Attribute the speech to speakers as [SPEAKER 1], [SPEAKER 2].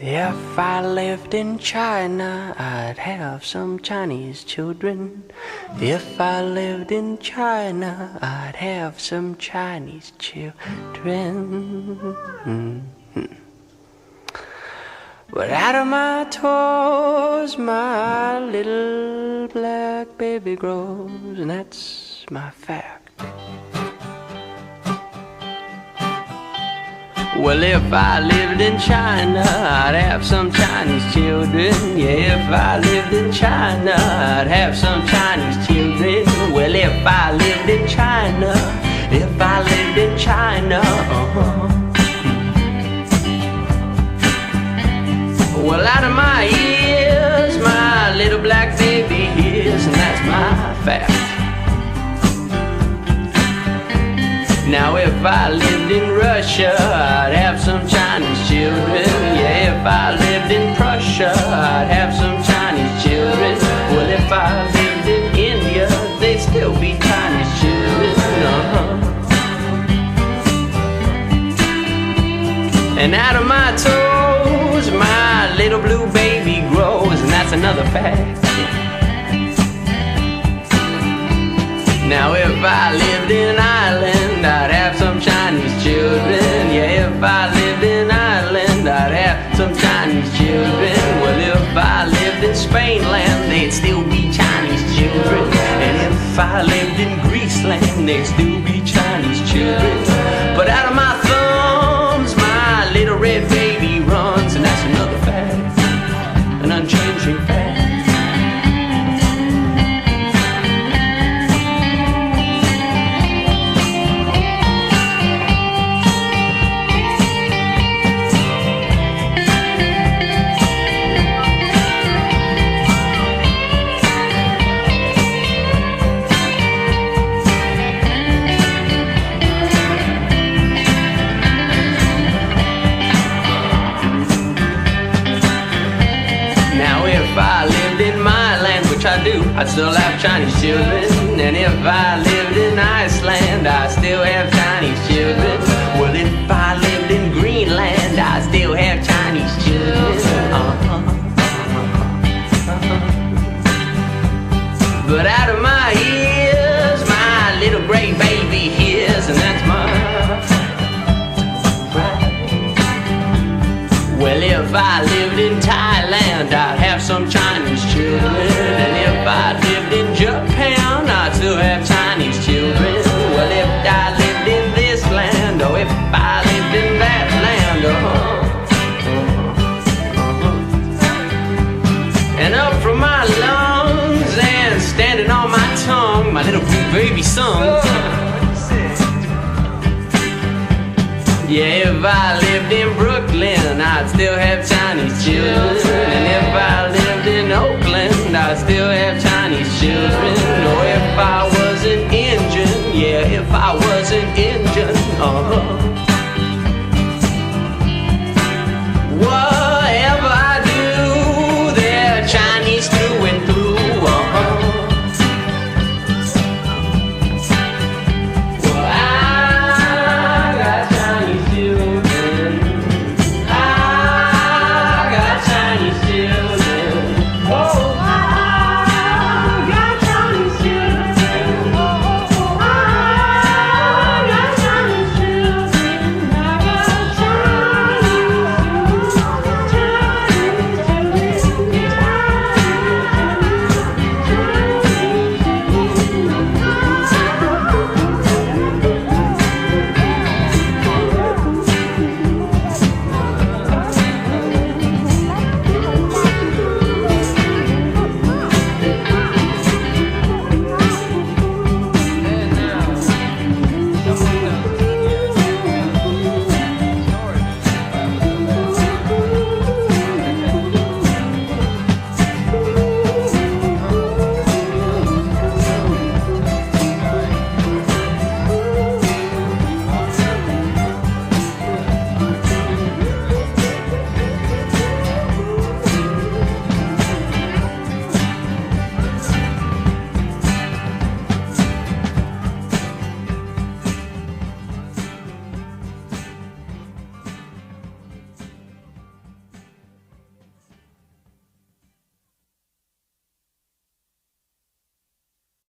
[SPEAKER 1] If I lived in China, I'd have some Chinese children. If I lived in China, I'd have some Chinese children. But out of my toes, my little black baby grows, and that's my fact. Well, if I lived in China, I'd have some Chinese children. Yeah, if I lived in China, I'd have some Chinese children. Well, if I lived in China, if I lived in China, Well, out of my ears, my little black baby hears, and that's my fact. Now if I lived in Russia, I'd have some Chinese children. Yeah, if I lived in Prussia, I'd have some Chinese children. Well, if I lived in India, they'd still be Chinese children. And out of my toes, my little blue baby grows, and that's another fact. Now if I lived in Ireland, I'd have some Chinese children. Yeah, if I lived in Ireland, I'd have some Chinese children. Well, if I lived in Spainland, they'd still be Chinese children. And if I lived in Greeceland, they'd still be Chinese children. But out of my thumbs, my little red baby runs, and that's another fact, an unchanging fact. If I lived in my land, which I do, I'd still have Chinese children. And if I lived in Iceland, I'd still have Chinese children. Well, if I lived in Greenland, I'd still have Chinese children. But out of my ears, my little gray baby hears, and that's my pride. Well, if I lived in Thailand, I'd have some Chinese children. And if I lived in Japan, I'd still have Chinese children. Well, if I lived in this land, or if I lived in that land, And up from my lungs and standing on my tongue, my little blue baby sung. Yeah, if I lived in Brooklyn, I'd still have Chinese